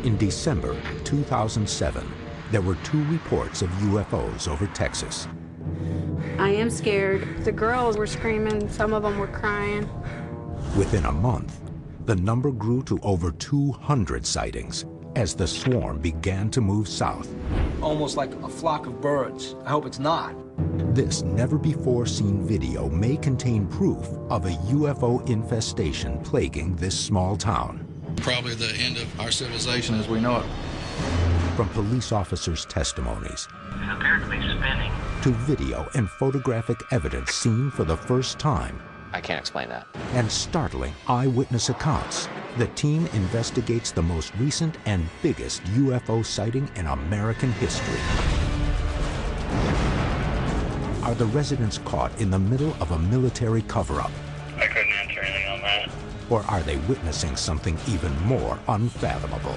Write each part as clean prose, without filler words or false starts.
In December 2007, there were 2 reports of UFOs over Texas. I am scared. The girls were screaming, some of them were crying. Within a month, the number grew to over 200 sightings as the swarm began to move south. Almost like a flock of birds. I hope it's not. This never-before-seen video may contain proof of a UFO infestation plaguing this small town. Probably the end of our civilization as we know it. From police officers' testimonies It appeared to be spinning. to video and photographic evidence seen for the first time, I can't explain that. and startling eyewitness accounts, the team investigates the most recent and biggest UFO sighting in American history. Are the residents caught in the middle of a military cover-up? I couldn't answer anything on that. Or are they witnessing something even more unfathomable?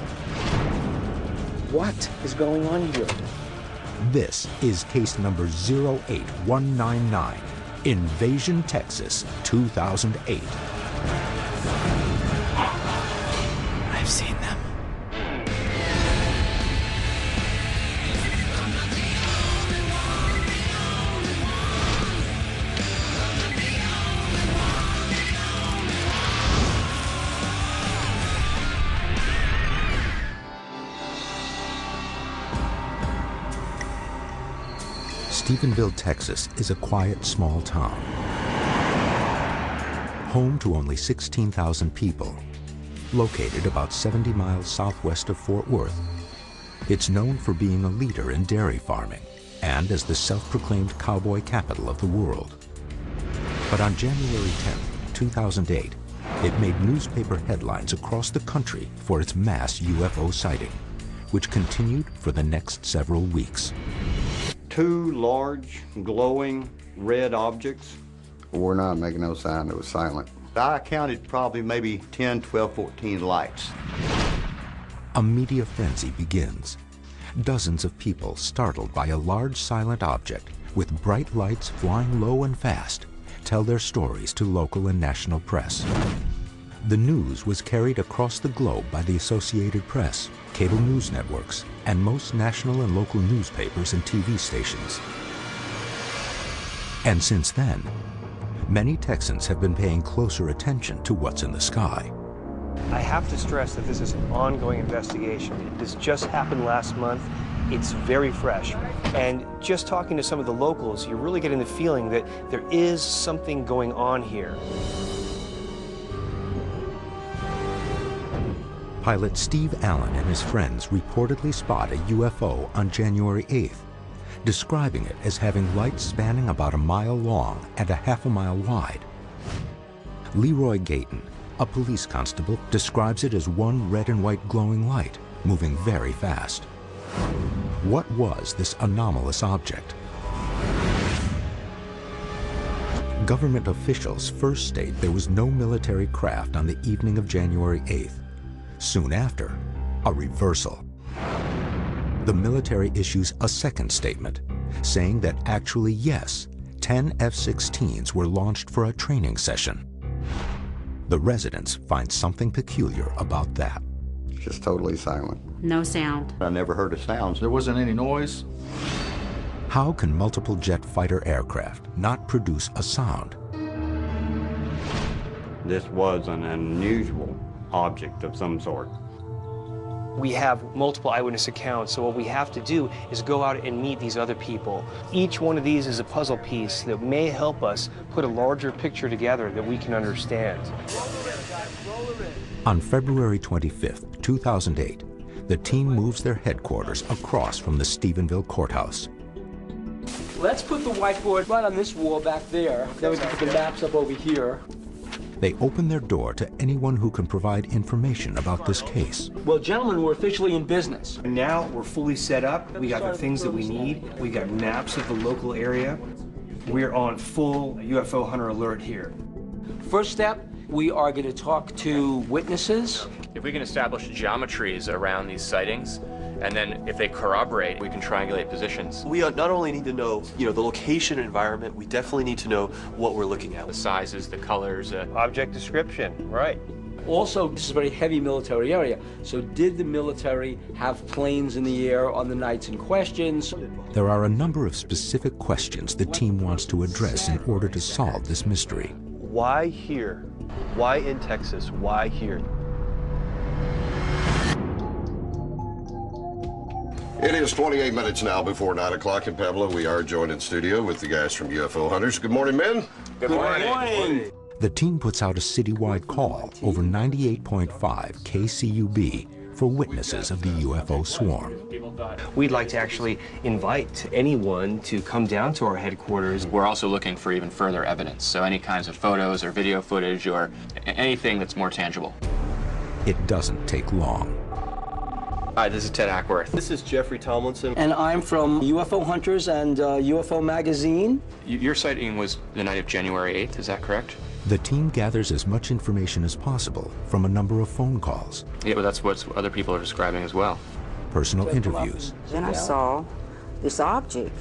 What is going on here? This is case number 08199, Invasion, Texas, 2008. I've seen them. Stephenville, Texas is a quiet, small town, home to only 16,000 people, located about 70 miles southwest of Fort Worth. It's known for being a leader in dairy farming and as the self-proclaimed cowboy capital of the world. But on January 10, 2008, it made newspaper headlines across the country for its mass UFO sighting, which continued for the next several weeks. 2 large, glowing red objects. We're not making no sound, it was silent. I counted probably maybe 10, 12, 14 lights. A media frenzy begins. Dozens of people startled by a large silent object with bright lights flying low and fast tell their stories to local and national press. The news was carried across the globe by the Associated Press, cable news networks, and most national and local newspapers and TV stations. And since then, many Texans have been paying closer attention to what's in the sky. I have to stress that this is an ongoing investigation. This just happened last month. It's very fresh. And just talking to some of the locals, you're really getting the feeling that there is something going on here. Pilot Steve Allen and his friends reportedly spot a UFO on January 8th, describing it as having lights spanning about a mile long and a half a mile wide. Leroy Gayton, a police constable, describes it as one red and white glowing light, moving very fast. What was this anomalous object? Government officials first state there was no military craft on the evening of January 8th. Soon after, a reversal. The military issues a second statement, saying that actually, yes, 10 F-16s were launched for a training session. The residents find something peculiar about that. Just totally silent. No sound. I never heard a sound. There wasn't any noise. How can multiple jet fighter aircraft not produce a sound? This was an unusual object of some sort. We have multiple eyewitness accounts, so what we have to do is go out and meet these other people. Each one of these is a puzzle piece that may help us put a larger picture together that we can understand. On February 25th, 2008, the team moves their headquarters across from the Stephenville courthouse. Let's put the whiteboard right on this wall back there. Then we can put the maps up over here. They open their door to anyone who can provide information about this case. Well, gentlemen, we're officially in business. Now we're fully set up. We got the things that we need. We got maps of the local area. We're on full UFO hunter alert here. First step, we are going to talk to witnesses. If we can establish geometries around these sightings, and then if they corroborate, we can triangulate positions. We not only need to know, the location and environment, we definitely need to know what we're looking at. The sizes, the colors. Object description, right. Also, this is a very heavy military area. So did the military have planes in the air on the nights in question? There are a number of specific questions the team wants to address in order to solve this mystery. Why here? Why in Texas? Why here? It is 28 minutes now before 9 o'clock in Pueblo. We are joined in studio with the guys from UFO Hunters. Good morning, men. Good morning. The team puts out a citywide call over 98.5 KCUB for witnesses of the UFO swarm. We'd like to actually invite anyone to come down to our headquarters. We're also looking for even further evidence, so any kinds of photos or video footage or anything that's more tangible. It doesn't take long. Hi, this is Ted Ackworth. This is Jeffrey Tomlinson. And I'm from UFO Hunters and UFO Magazine. Your sighting was the night of January 8th, is that correct? The team gathers as much information as possible from a number of phone calls. Yeah, but that's what other people are describing as well. Personal interviews. Then I saw this object,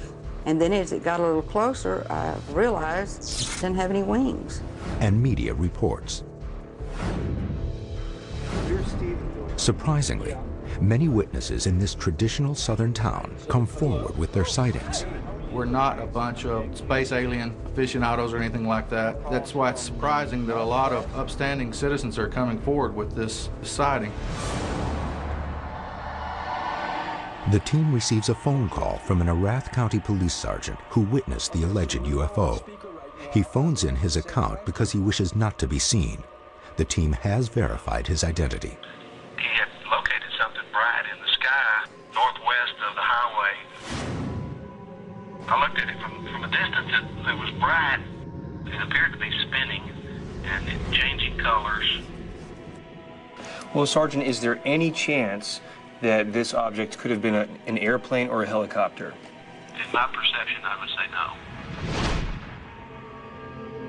and then as it got a little closer, I realized it didn't have any wings. And media reports. Surprisingly, many witnesses in this traditional southern town come forward with their sightings. We're not a bunch of space alien aficionados or anything like that. That's why it's surprising that a lot of upstanding citizens are coming forward with this sighting. The team receives a phone call from an Arath County police sergeant who witnessed the alleged UFO. He phones in his account because he wishes not to be seen. The team has verified his identity. He had located something bright in the sky northwest of the highway. I looked at it from a distance. It was bright. It appeared to be spinning and changing colors. Well, Sergeant, is there any chance that this object could have been an airplane or a helicopter? In my perception, I would say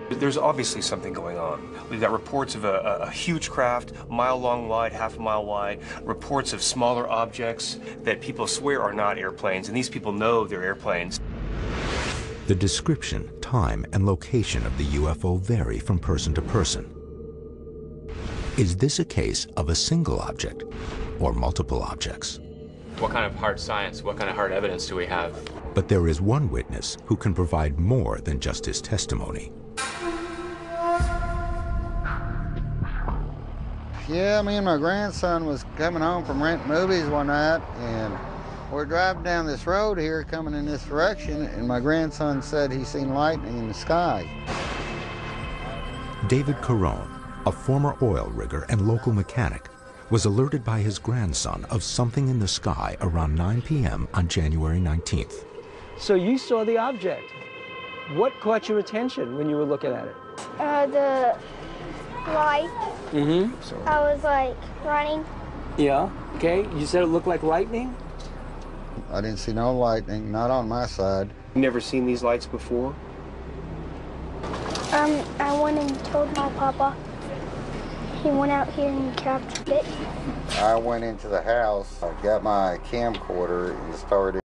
no. There's obviously something going on. We've got reports of a huge craft, mile long wide, half a mile wide, reports of smaller objects that people swear are not airplanes, and these people know they're airplanes. The description, time, and location of the UFO vary from person to person. Is this a case of a single object or multiple objects? What kind of hard science, what kind of hard evidence do we have? But there is one witness who can provide more than just his testimony. Yeah, me and my grandson was coming home from renting movies one night, and we're driving down this road here, coming in this direction, and my grandson said he seen lightning in the sky. David Carone, a former oil rigger and local mechanic, was alerted by his grandson of something in the sky around 9 p.m. on January 19th. So you saw the object. What caught your attention when you were looking at it? The light. Mm-hmm. I was like running. Yeah, okay. You said it looked like lightning? I didn't see no lightning, not on my side. You've never seen these lights before? I went and told my papa. He went out here and captured it. I went into the house, I got my camcorder and started